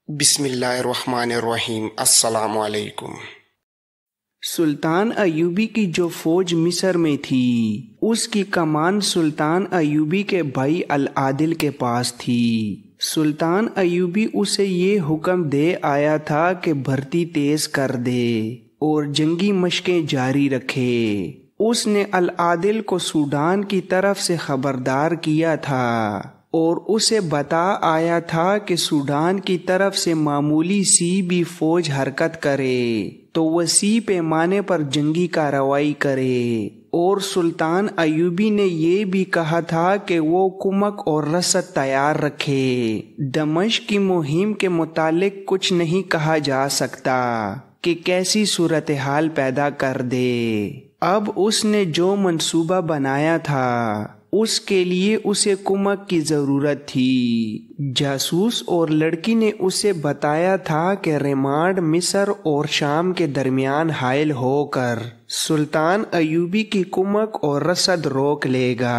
بسم اللہ الرحمن الرحیم۔ السلام علیکم۔ سلطان ایوبی کی جو فوج مصر میں تھی اس کی کمان سلطان ایوبی کے بھائی العادل کے پاس تھی۔ سلطان ایوبی اسے یہ حکم دے آیا تھا کہ بھرتی تیز کر دے اور جنگی مشقیں جاری رکھے۔ اس نے العادل کو سوڈان کی طرف سے خبردار کیا تھا اور اسے بتا آیا تھا کہ سوڈان کی طرف سے معمولی سی بھی فوج حرکت کرے تو وسیع پیمانے پر جنگی کارروائی کرے، اور سلطان ایوبی نے یہ بھی کہا تھا کہ وہ کمک اور رسد تیار رکھے۔ دمشق کی مہم کے متعلق کچھ نہیں کہا جا سکتا کہ کیسی صورتحال پیدا کر دے۔ اب اس نے جو منصوبہ بنایا تھا اس کے لیے اسے کمک کی ضرورت تھی۔ جاسوس اور لڑکی نے اسے بتایا تھا کہ ریمانڈ مصر اور شام کے درمیان حائل ہو کر سلطان ایوبی کی کمک اور رسد روک لے گا۔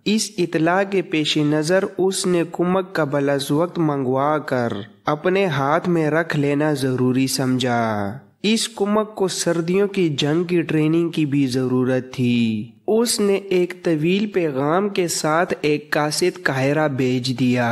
اس اطلاع کے پیش نظر اس نے کمک قبل از وقت منگوا کر اپنے ہاتھ میں رکھ لینا ضروری سمجھا۔ اس کمک کو سردیوں کی جنگ کی ٹریننگ کی بھی ضرورت تھی۔ اس نے ایک طویل پیغام کے ساتھ ایک قاصد قاہرہ بھیج دیا۔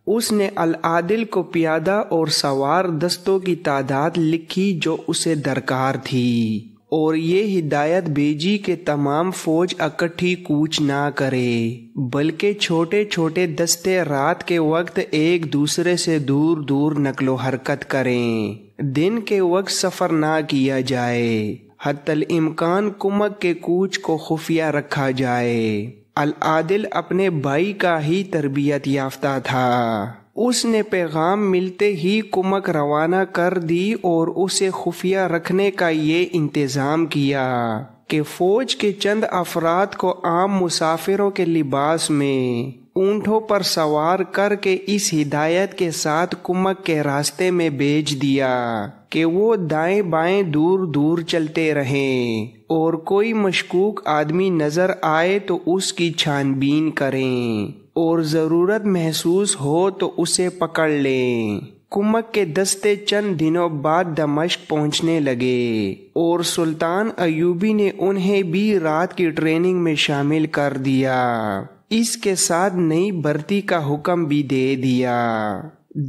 اس نے العادل کو پیادہ اور سوار دستوں کی تعداد لکھی جو اسے درکار تھی، اور یہ ہدایت بھیجی کہ تمام فوج اکٹھی کوچ نہ کرے بلکہ چھوٹے چھوٹے دستے رات کے وقت ایک دوسرے سے دور دور نقل و حرکت کریں۔ دن کے وقت سفر نہ کیا جائے، حتی الامکان کمک کے کوچ کو خفیہ رکھا جائے۔ العادل اپنے بھائی کا ہی تربیت یافتہ تھا۔ اس نے پیغام ملتے ہی کمک روانہ کر دی اور اسے خفیہ رکھنے کا یہ انتظام کیا کہ فوج کے چند افراد کو عام مسافروں کے لباس میں اونٹوں پر سوار کر کے اس ہدایت کے ساتھ کمک کے راستے میں بھیج دیا کہ وہ دائیں بائیں دور دور چلتے رہیں، اور کوئی مشکوک آدمی نظر آئے تو اس کی چھان بین کریں، اور ضرورت محسوس ہو تو اسے پکڑ لیں۔ کمک کے دستے چند دنوں بعد دمشق پہنچنے لگے، اور سلطان ایوبی نے انہیں بھی رات کی ٹریننگ میں شامل کر دیا۔ اس کے ساتھ نئی بھرتی کا حکم بھی دے دیا۔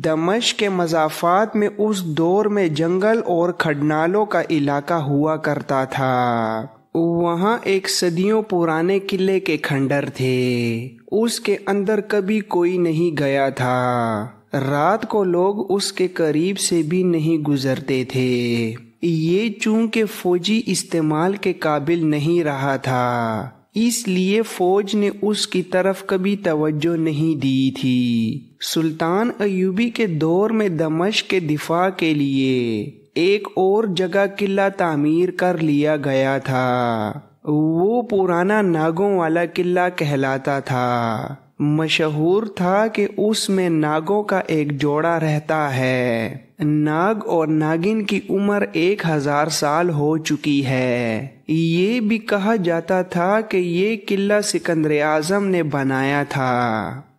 دمشق کے مضافات میں اس دور میں جنگل اور کھڈنالوں کا علاقہ ہوا کرتا تھا۔ وہاں ایک صدیوں پرانے قلعے کے کھنڈر تھے۔ اس کے اندر کبھی کوئی نہیں گیا تھا۔ رات کو لوگ اس کے قریب سے بھی نہیں گزرتے تھے۔ یہ چونکہ فوجی استعمال کے قابل نہیں رہا تھا، اس لیے فوج نے اس کی طرف کبھی توجہ نہیں دی تھی۔ سلطان ایوبی کے دور میں دمشق کے دفاع کے لیے ایک اور جگہ قلعہ تعمیر کر لیا گیا تھا۔ وہ پرانا ناگوں والا قلعہ کہلاتا تھا۔ مشہور تھا کہ اس میں ناگوں کا ایک جوڑا رہتا ہے۔ ناگ اور ناگن کی عمر 1000 سال ہو چکی ہے۔ یہ بھی کہا جاتا تھا کہ یہ قلعہ سکندر اعظم نے بنایا تھا،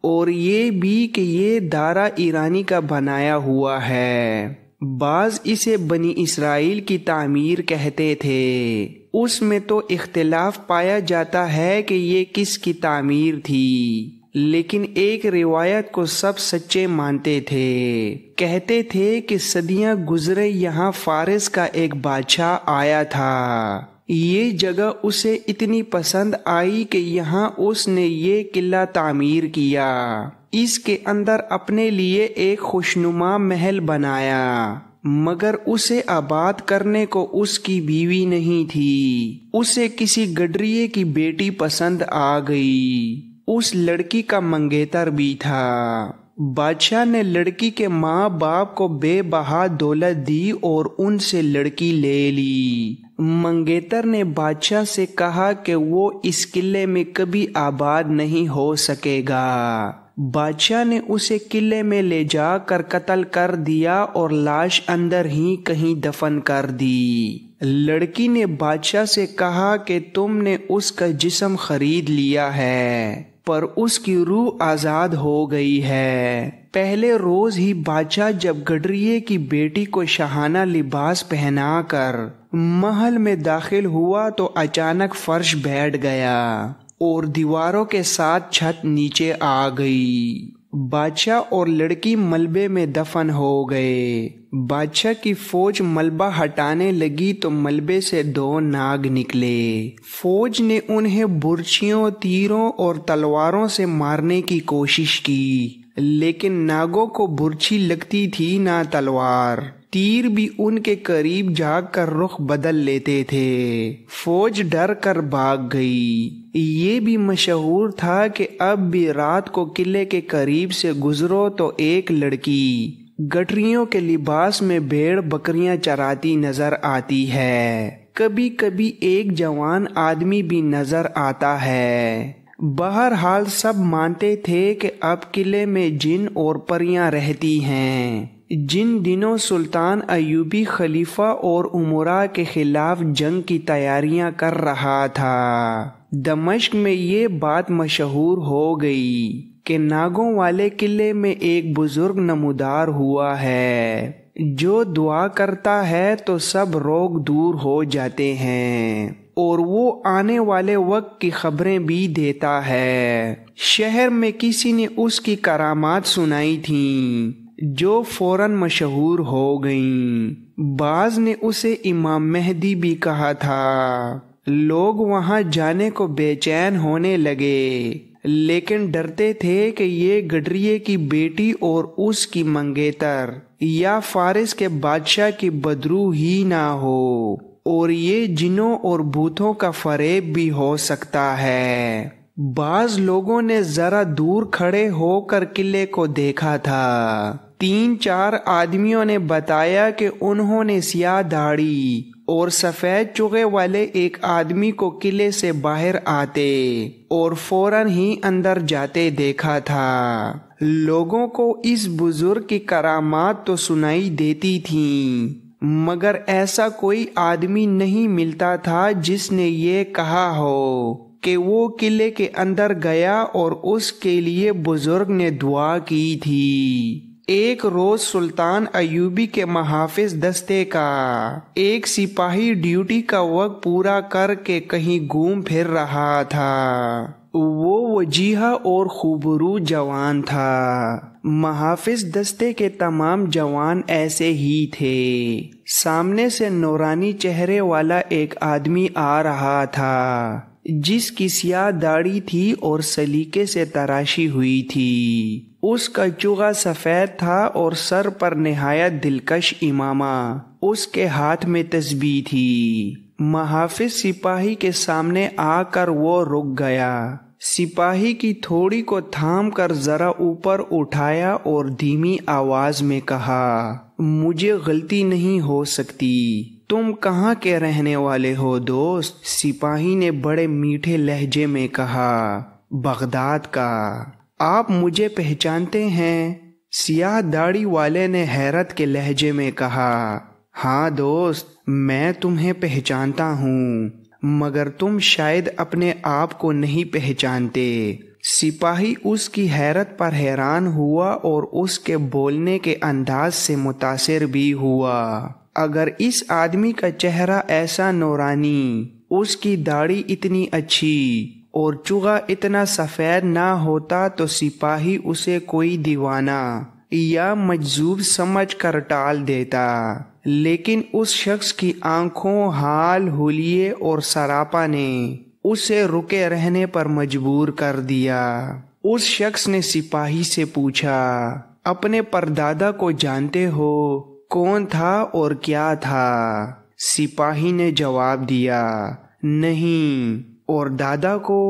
اور یہ بھی کہ یہ دارا ایرانی کا بنایا ہوا ہے۔ بعض اسے بنی اسرائیل کی تعمیر کہتے تھے۔ اس میں تو اختلاف پایا جاتا ہے کہ یہ کس کی تعمیر تھی، لیکن ایک روایت کو سب سچے مانتے تھے۔ کہتے تھے کہ صدیاں گزرے یہاں فارس کا ایک بادشاہ آیا تھا۔ یہ جگہ اسے اتنی پسند آئی کہ یہاں اس نے یہ قلعہ تعمیر کیا۔ اس کے اندر اپنے لیے ایک خوشنما محل بنایا، مگر اسے آباد کرنے کو اس کی بیوی نہیں تھی۔ اسے کسی گڈریے کی بیٹی پسند آ گئی۔ اس لڑکی کا منگیتر بھی تھا۔ بادشاہ نے لڑکی کے ماں باپ کو بے بہا دولت دی اور ان سے لڑکی لے لی۔ منگیتر نے بادشاہ سے کہا کہ وہ اس قلعے میں کبھی آباد نہیں ہو سکے گا۔ بادشاہ نے اسے قلعے میں لے جا کر قتل کر دیا اور لاش اندر ہی کہیں دفن کر دی۔ لڑکی نے بادشاہ سے کہا کہ تم نے اس کا جسم خرید لیا ہے، پر اس کی روح آزاد ہو گئی ہے۔ پہلے روز ہی بادشاہ جب گڈریے کی بیٹی کو شاہانہ لباس پہنا کر محل میں داخل ہوا تو اچانک فرش بیٹھ گیا اور دیواروں کے ساتھ چھت نیچے آ گئی۔ بادشاہ اور لڑکی ملبے میں دفن ہو گئے۔ بادشاہ کی فوج ملبہ ہٹانے لگی تو ملبے سے 2 ناگ نکلے۔ فوج نے انہیں برچھیوں، تیروں اور تلواروں سے مارنے کی کوشش کی، لیکن ناگوں کو برچھی لگتی تھی نہ تلوار۔ تیر بھی ان کے قریب جا کر رخ بدل لیتے تھے۔ فوج ڈر کر بھاگ گئی۔ یہ بھی مشہور تھا کہ اب بھی رات کو قلعے کے قریب سے گزرو تو ایک لڑکی گٹریوں کے لباس میں بھیڑ بکریاں چراتی نظر آتی ہے۔ کبھی کبھی ایک جوان آدمی بھی نظر آتا ہے۔ بہرحال سب مانتے تھے کہ اب قلعے میں جن اور پریاں رہتی ہیں۔ جن دنوں سلطان ایوبی خلیفہ اور امراء کے خلاف جنگ کی تیاریاں کر رہا تھا، دمشق میں یہ بات مشہور ہو گئی کہ ناگوں والے قلعے میں ایک بزرگ نمودار ہوا ہے۔ جو دعا کرتا ہے تو سب روگ دور ہو جاتے ہیں اور وہ آنے والے وقت کی خبریں بھی دیتا ہے۔ شہر میں کسی نے اس کی کرامات سنائی تھیں جو فوراً مشہور ہو گئیں۔ بعض نے اسے امام مہدی بھی کہا تھا۔ لوگ وہاں جانے کو بے چین ہونے لگے، لیکن ڈرتے تھے کہ یہ گڈریے کی بیٹی اور اس کی منگیتر یا فارس کے بادشاہ کی بدرو ہی نہ ہو، اور یہ جنوں اور بھوتوں کا فریب بھی ہو سکتا ہے۔ بعض لوگوں نے ذرا دور کھڑے ہو کر قلعے کو دیکھا تھا۔ 3-4 آدمیوں نے بتایا کہ انہوں نے سیاہ داڑھی اور سفید چوغے والے ایک آدمی کو قلعے سے باہر آتے اور فوراً ہی اندر جاتے دیکھا تھا۔ لوگوں کو اس بزرگ کی کرامات تو سنائی دیتی تھیں، مگر ایسا کوئی آدمی نہیں ملتا تھا جس نے یہ کہا ہو کہ وہ قلعے کے اندر گیا اور اس کے لیے بزرگ نے دعا کی تھی۔ ایک روز سلطان ایوبی کے محافظ دستے کا ایک سپاہی ڈیوٹی کا وقت پورا کر کے کہیں گھوم پھر رہا تھا۔ وہ وجیہہ اور خوبرو جوان تھا۔ محافظ دستے کے تمام جوان ایسے ہی تھے۔ سامنے سے نورانی چہرے والا ایک آدمی آ رہا تھا جس کی سیاہ داڑھی تھی اور سلیقے سے تراشی ہوئی تھی۔ اس کا چوغا سفید تھا اور سر پر نہایت دلکش امامہ، اس کے ہاتھ میں تسبیح تھی۔ محافظ سپاہی کے سامنے آ کر وہ رک گیا۔ سپاہی کی تھوڑی کو تھام کر ذرا اوپر اٹھایا اور دھیمی آواز میں کہا، مجھے غلطی نہیں ہو سکتی، تم کہاں کے رہنے والے ہو دوست؟ سپاہی نے بڑے میٹھے لہجے میں کہا، بغداد کا۔ آپ مجھے پہچانتے ہیں؟ سیاہ داڑھی والے نے حیرت کے لہجے میں کہا، ہاں دوست، میں تمہیں پہچانتا ہوں، مگر تم شاید اپنے آپ کو نہیں پہچانتے۔ سپاہی اس کی حیرت پر حیران ہوا اور اس کے بولنے کے انداز سے متاثر بھی ہوا۔ اگر اس آدمی کا چہرہ ایسا نورانی، اس کی داڑھی اتنی اچھی اور چوغا اتنا سفید نہ ہوتا تو سپاہی اسے کوئی دیوانہ یا مجذوب سمجھ کر ٹال دیتا، لیکن اس شخص کی آنکھوں، حال، حلیے اور سراپا نے اسے رکے رہنے پر مجبور کر دیا۔ اس شخص نے سپاہی سے پوچھا، اپنے پردادا کو جانتے ہو؟ کون تھا اور کیا تھا؟ سپاہی نے جواب دیا، نہیں۔ اور دادا کو؟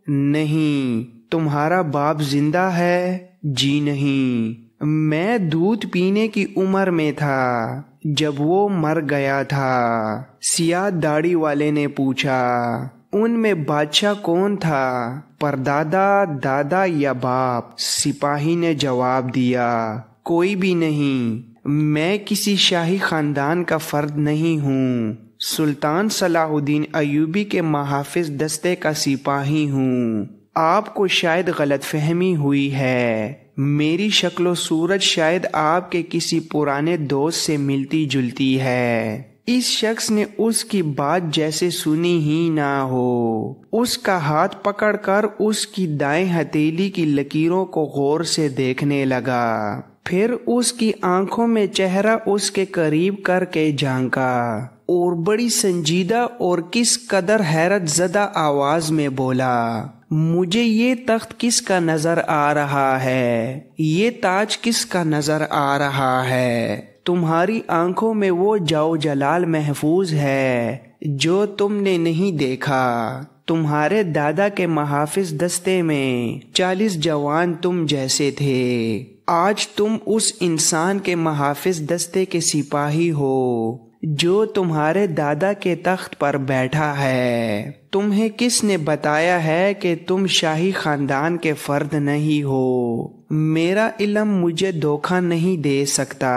نہیں۔ تمہارا باپ زندہ ہے؟ جی نہیں، میں دودھ پینے کی عمر میں تھا جب وہ مر گیا تھا۔ سیاہ داڑھی والے نے پوچھا، ان میں بادشاہ کون تھا، پردادا، دادا یا باپ؟ سپاہی نے جواب دیا، کوئی بھی نہیں، میں کسی شاہی خاندان کا فرد نہیں ہوں، سلطان صلاح الدین ایوبی کے محافظ دستے کا سپاہی ہوں۔ آپ کو شاید غلط فہمی ہوئی ہے، میری شکل و صورت شاید آپ کے کسی پرانے دوست سے ملتی جلتی ہے۔ اس شخص نے اس کی بات جیسے سنی ہی نہ ہو، اس کا ہاتھ پکڑ کر اس کی دائیں ہتھیلی کی لکیروں کو غور سے دیکھنے لگا، پھر اس کی آنکھوں میں چہرہ اس کے قریب کر کے جھانکا اور بڑی سنجیدہ اور کس قدر حیرت زدہ آواز میں بولا، مجھے یہ تخت کس کا نظر آ رہا ہے، یہ تاج کس کا نظر آ رہا ہے؟ تمہاری آنکھوں میں وہ جاؤ جلال محفوظ ہے جو تم نے نہیں دیکھا۔ تمہارے دادا کے محافظ دستے میں 40 جوان تم جیسے تھے، آج تم اس انسان کے محافظ دستے کے سپاہی ہو جو تمہارے دادا کے تخت پر بیٹھا ہے۔ تمہیں کس نے بتایا ہے کہ تم شاہی خاندان کے فرد نہیں ہو؟ میرا علم مجھے دھوکہ نہیں دے سکتا،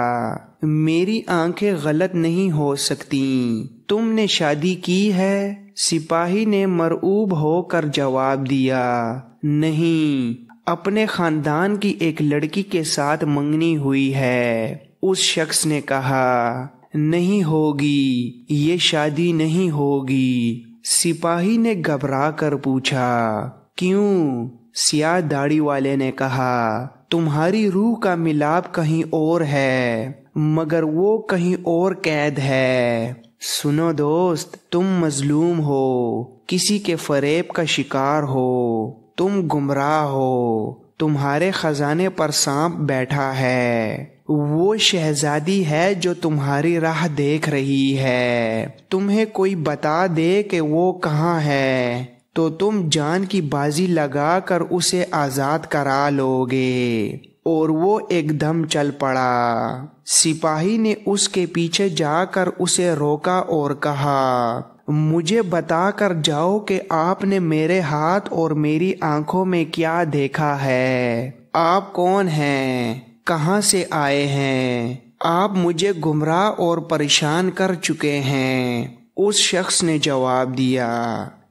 میری آنکھیں غلط نہیں ہو سکتی۔ تم نے شادی کی ہے؟ سپاہی نے مرعوب ہو کر جواب دیا، نہیں، اپنے خاندان کی ایک لڑکی کے ساتھ منگنی ہوئی ہے۔ اس شخص نے کہا، نہیں ہوگی، یہ شادی نہیں ہوگی۔ سپاہی نے گھبرا کر پوچھا، کیوں؟ سیاہ داڑھی والے نے کہا، تمہاری روح کا ملاپ کہیں اور ہے، مگر وہ کہیں اور قید ہے۔ سنو دوست، تم مظلوم ہو، کسی کے فریب کا شکار ہو، تم گمراہ ہو، تمہارے خزانے پر سانپ بیٹھا ہے۔ وہ شہزادی ہے جو تمہاری راہ دیکھ رہی ہے، تمہیں کوئی بتا دے کہ وہ کہاں ہے تو تم جان کی بازی لگا کر اسے آزاد کرا لو گے۔ اور وہ ایک دم چل پڑا۔ سپاہی نے اس کے پیچھے جا کر اسے روکا اور کہا، مجھے بتا کر جاؤ کہ آپ نے میرے ہاتھ اور میری آنکھوں میں کیا دیکھا ہے؟ آپ کون ہیں؟ کہاں سے آئے ہیں؟ آپ مجھے گمراہ اور پریشان کر چکے ہیں۔ اس شخص نے جواب دیا،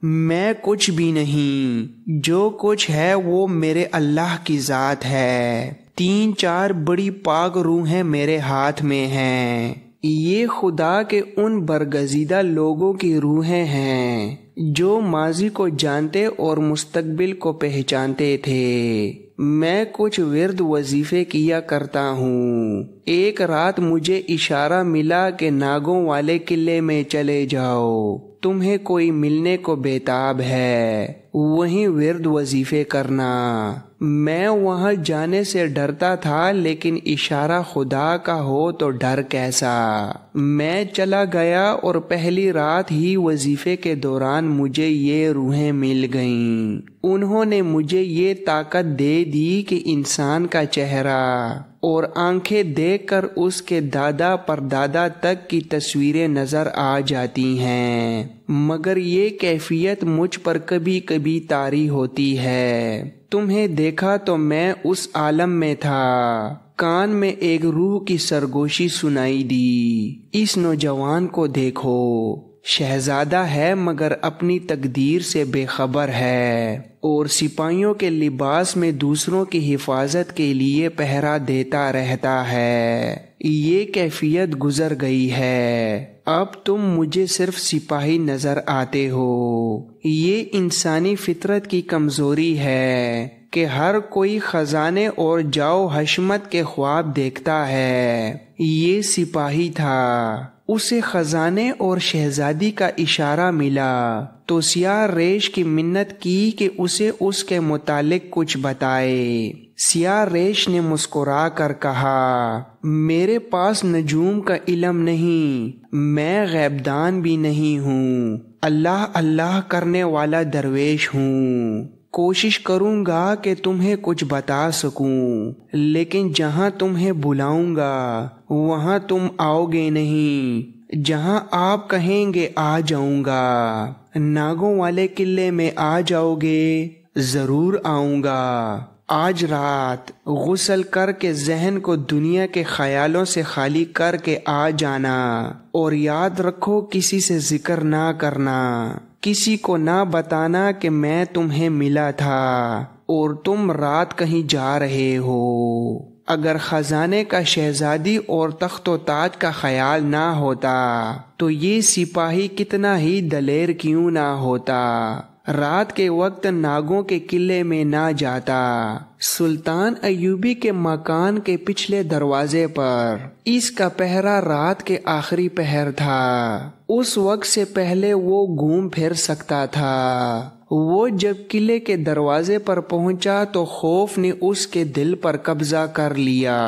میں کچھ بھی نہیں، جو کچھ ہے وہ میرے اللہ کی ذات ہے۔ 3-4 بڑی پاک روحیں میرے ہاتھ میں ہیں، یہ خدا کے ان برگزیدہ لوگوں کی روحیں ہیں جو ماضی کو جانتے اور مستقبل کو پہچانتے تھے۔ میں کچھ ورد وظیفے کیا کرتا ہوں۔ ایک رات مجھے اشارہ ملا کہ ناگوں والے قلعے میں چلے جاؤ، تمہیں کوئی ملنے کو بیتاب ہے، وہیں ورد وظیفے کرنا۔ میں وہاں جانے سے ڈرتا تھا، لیکن اشارہ خدا کا ہو تو ڈر کیسا؟ میں چلا گیا اور پہلی رات ہی وظیفے کے دوران مجھے یہ روحیں مل گئیں۔ انہوں نے مجھے یہ طاقت دے دی کہ انسان کا چہرہ اور آنکھیں دیکھ کر اس کے دادا پردادا تک کی تصویریں نظر آ جاتی ہیں، مگر یہ کیفیت مجھ پر کبھی کبھی طاری ہوتی ہے۔ تمہیں دیکھا تو میں اس عالم میں تھا، کان میں ایک روح کی سرگوشی سنائی دی، اس نوجوان کو دیکھو، شہزادہ ہے مگر اپنی تقدیر سے بے خبر ہے، اور سپاہیوں کے لباس میں دوسروں کی حفاظت کے لیے پہرا دیتا رہتا ہے۔ یہ کیفیت گزر گئی ہے، اب تم مجھے صرف سپاہی نظر آتے ہو۔ یہ انسانی فطرت کی کمزوری ہے کہ ہر کوئی خزانے اور جاؤ حشمت کے خواب دیکھتا ہے۔ یہ سپاہی تھا، اسے خزانے اور شہزادی کا اشارہ ملا تو سیاہ ریش کی منت کی کہ اسے اس کے متعلق کچھ بتائے۔ سیاہ ریش نے مسکرا کر کہا، میرے پاس نجوم کا علم نہیں، میں غیبدان بھی نہیں ہوں، اللہ اللہ کرنے والا درویش ہوں۔ کوشش کروں گا کہ تمہیں کچھ بتا سکوں، لیکن جہاں تمہیں بلاؤں گا وہاں تم آؤ گے نہیں، جہاں آپ کہیں گے آ جاؤں گا۔ ناگوں والے قلعے میں آ جاؤ گے؟ ضرور آؤں گا۔ آج رات غسل کر کے ذہن کو دنیا کے خیالوں سے خالی کر کے آ جانا، اور یاد رکھو کسی سے ذکر نہ کرنا۔ کسی کو نہ بتانا کہ میں تمہیں ملا تھا اور تم رات کہیں جا رہے ہو۔ اگر خزانے کا شہزادی اور تخت و تاج کا خیال نہ ہوتا تو یہ سپاہی کتنا ہی دلیر کیوں نہ ہوتا، رات کے وقت ناگوں کے قلعے میں نہ جاتا۔ سلطان ایوبی کے مکان کے پچھلے دروازے پر اس کا پہرا رات کے آخری پہر تھا۔ اس وقت سے پہلے وہ گھوم پھر سکتا تھا۔ وہ جب قلعے کے دروازے پر پہنچا تو خوف نے اس کے دل پر قبضہ کر لیا۔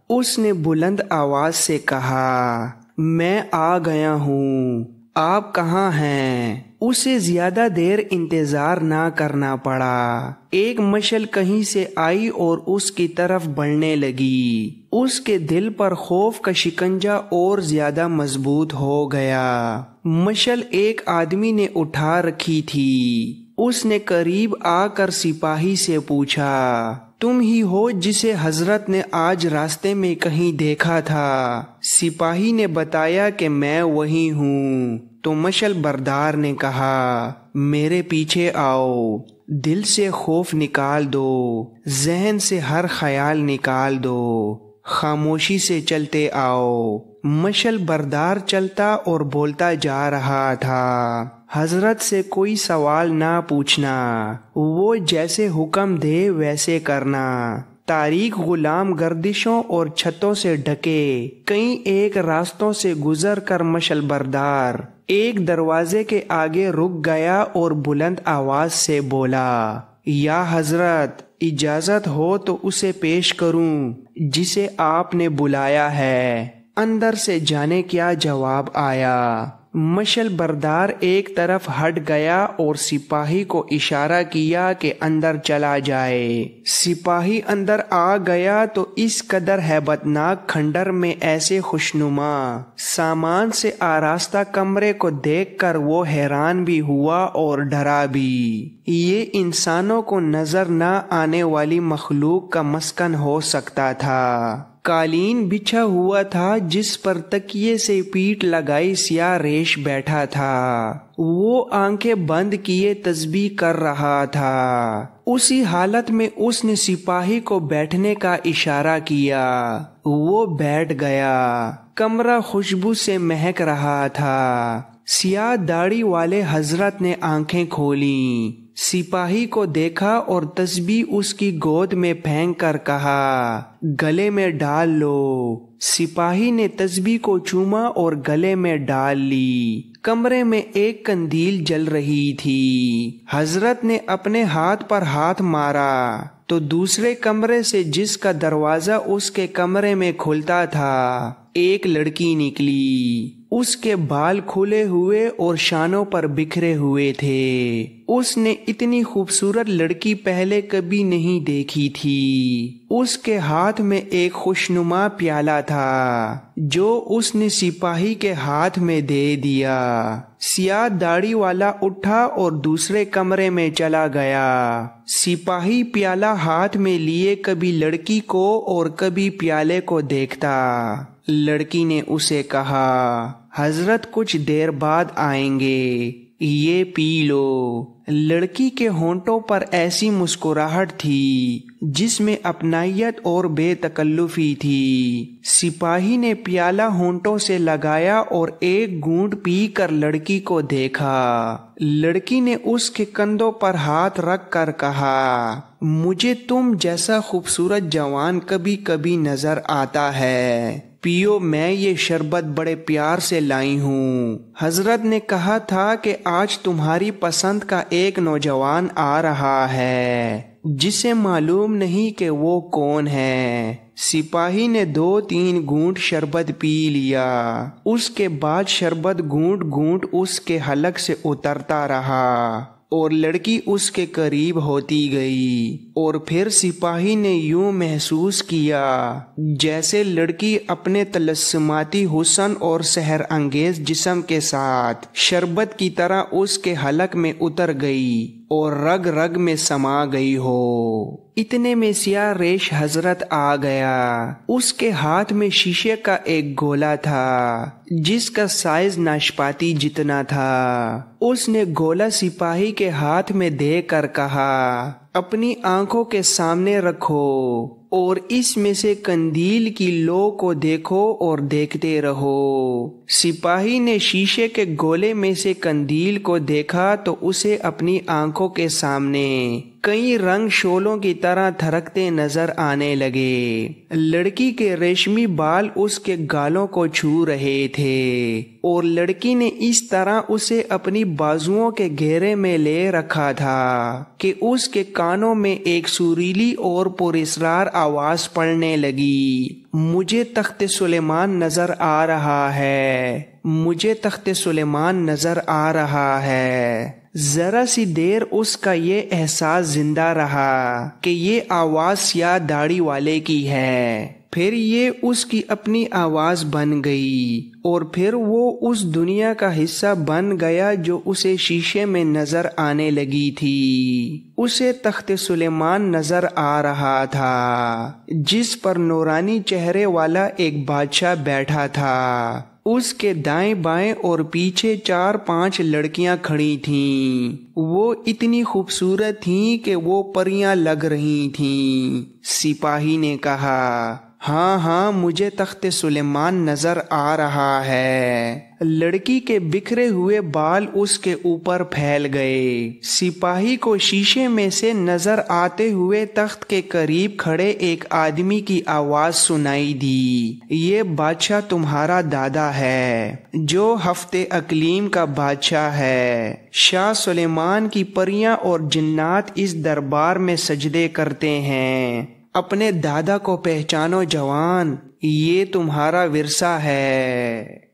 اس نے بلند آواز سے کہا، میں آ گیا ہوں، آپ کہاں ہیں؟ اسے زیادہ دیر انتظار نہ کرنا پڑا۔ ایک مشعل کہیں سے آئی اور اس کی طرف بڑھنے لگی۔ اس کے دل پر خوف کا شکنجہ اور زیادہ مضبوط ہو گیا۔ مشعل ایک آدمی نے اٹھا رکھی تھی۔ اس نے قریب آ کر سپاہی سے پوچھا، تم ہی ہو جسے حضرت نے آج راستے میں کہیں دیکھا تھا؟ سپاہی نے بتایا کہ میں وہی ہوں۔ تو مشعل بردار نے کہا، میرے پیچھے آؤ، دل سے خوف نکال دو، ذہن سے ہر خیال نکال دو، خاموشی سے چلتے آؤ۔ مشعل بردار چلتا اور بولتا جا رہا تھا، حضرت سے کوئی سوال نہ پوچھنا، وہ جیسے حکم دے ویسے کرنا۔ تاریک غلام گردشوں اور چھتوں سے ڈھکے کئی ایک راستوں سے گزر کر مشعل بردار ایک دروازے کے آگے رک گیا اور بلند آواز سے بولا، یا حضرت اجازت ہو تو اسے پیش کروں جسے آپ نے بلایا ہے۔ اندر سے جانے کیا جواب آیا۔ مشعل بردار ایک طرف ہٹ گیا اور سپاہی کو اشارہ کیا کہ اندر چلا جائے۔ سپاہی اندر آ گیا تو اس قدر ہیبت ناک کھنڈر میں ایسے خوشنما سامان سے آراستہ کمرے کو دیکھ کر وہ حیران بھی ہوا اور ڈرا بھی۔ یہ انسانوں کو نظر نہ آنے والی مخلوق کا مسکن ہو سکتا تھا۔ قالین بچھا ہوا تھا جس پر تکیے سے پیٹھ لگائی سیاہ ریش بیٹھا تھا۔ وہ آنکھیں بند کیے تسبیح کر رہا تھا۔ اسی حالت میں اس نے سپاہی کو بیٹھنے کا اشارہ کیا۔ وہ بیٹھ گیا۔ کمرہ خوشبو سے مہک رہا تھا۔ سیاہ داڑھی والے حضرت نے آنکھیں کھولیں، سپاہی کو دیکھا اور تسبیح اس کی گود میں پھینک کر کہا، گلے میں ڈال لو۔ سپاہی نے تسبیح کو چوما اور گلے میں ڈال لی۔ کمرے میں ایک قندیل جل رہی تھی۔ حضرت نے اپنے ہاتھ پر ہاتھ مارا تو دوسرے کمرے سے جس کا دروازہ اس کے کمرے میں کھلتا تھا ایک لڑکی نکلی۔ اس کے بال کھلے ہوئے اور شانوں پر بکھرے ہوئے تھے۔ اس نے اتنی خوبصورت لڑکی پہلے کبھی نہیں دیکھی تھی۔ اس کے ہاتھ میں ایک خوشنما پیالہ تھا جو اس نے سپاہی کے ہاتھ میں دے دیا۔ سیاہ داڑھی والا اٹھا اور دوسرے کمرے میں چلا گیا۔ سپاہی پیالہ ہاتھ میں لیے کبھی لڑکی کو اور کبھی پیالے کو دیکھتا۔ لڑکی نے اسے کہا، حضرت کچھ دیر بعد آئیں گے، یہ پی لو۔ لڑکی کے ہونٹوں پر ایسی مسکراہٹ تھی جس میں اپنائیت اور بے تکلفی تھی۔ سپاہی نے پیالہ ہونٹوں سے لگایا اور ایک گھونٹ پی کر لڑکی کو دیکھا۔ لڑکی نے اس کے کندھوں پر ہاتھ رکھ کر کہا، مجھے تم جیسا خوبصورت جوان کبھی کبھی نظر آتا ہے، پیو، میں یہ شربت بڑے پیار سے لائی ہوں۔ حضرت نے کہا تھا کہ آج تمہاری پسند کا ایک نوجوان آ رہا ہے جسے معلوم نہیں کہ وہ کون ہے۔ سپاہی نے 2-3 گھونٹ شربت پی لیا۔ اس کے بعد شربت گھونٹ گھونٹ اس کے حلق سے اترتا رہا اور لڑکی اس کے قریب ہوتی گئی، اور پھر سپاہی نے یوں محسوس کیا جیسے لڑکی اپنے تلسماتی حسن اور سحر انگیز جسم کے ساتھ شربت کی طرح اس کے حلق میں اتر گئی اور رگ رگ میں سما گئی ہو۔ اتنے میں سیاہ ریش حضرت آ گیا۔ اس کے ہاتھ میں شیشے کا ایک گولا تھا جس کا سائز ناشپاتی جتنا تھا۔ اس نے گولا سپاہی کے ہاتھ میں دے کر کہا، اپنی آنکھوں کے سامنے رکھو اور اس میں سے قندیل کی لو کو دیکھو اور دیکھتے رہو۔ سپاہی نے شیشے کے گولے میں سے قندیل کو دیکھا تو اسے اپنی آنکھوں کے سامنے کئی رنگ شعلوں کی طرح تھرکتے نظر آنے لگے۔ لڑکی کے ریشمی بال اس کے گالوں کو چھو رہے تھے اور لڑکی نے اس طرح اسے اپنی بازوؤں کے گھیرے میں لے رکھا تھا کہ اس کے کانوں میں ایک سریلی اور پراسرار آواز پڑنے لگی، مجھے تخت سلیمان نظر آ رہا ہے، مجھے تخت سلیمان نظر آ رہا ہے۔ ذرا سی دیر اس کا یہ احساس زندہ رہا کہ یہ آواز سیاہ داڑھی والے کی ہے، پھر یہ اس کی اپنی آواز بن گئی اور پھر وہ اس دنیا کا حصہ بن گیا جو اسے شیشے میں نظر آنے لگی تھی۔ اسے تخت سلیمان نظر آ رہا تھا جس پر نورانی چہرے والا ایک بادشاہ بیٹھا تھا۔ اس کے دائیں بائیں اور پیچھے 4-5 لڑکیاں کھڑی تھیں۔ وہ اتنی خوبصورت تھیں کہ وہ پریاں لگ رہی تھیں۔ سپاہی نے کہا، ہاں ہاں مجھے تخت سلیمان نظر آ رہا ہے۔ لڑکی کے بکھرے ہوئے بال اس کے اوپر پھیل گئے۔ سپاہی کو شیشے میں سے نظر آتے ہوئے تخت کے قریب کھڑے ایک آدمی کی آواز سنائی دی، یہ بادشاہ تمہارا دادا ہے جو ہفت اقلیم کا بادشاہ ہے۔ شاہ سلیمان کی پریاں اور جنات اس دربار میں سجدے کرتے ہیں۔ اپنے دادا کو پہچانو جوان، یہ تمہارا ورثہ ہے۔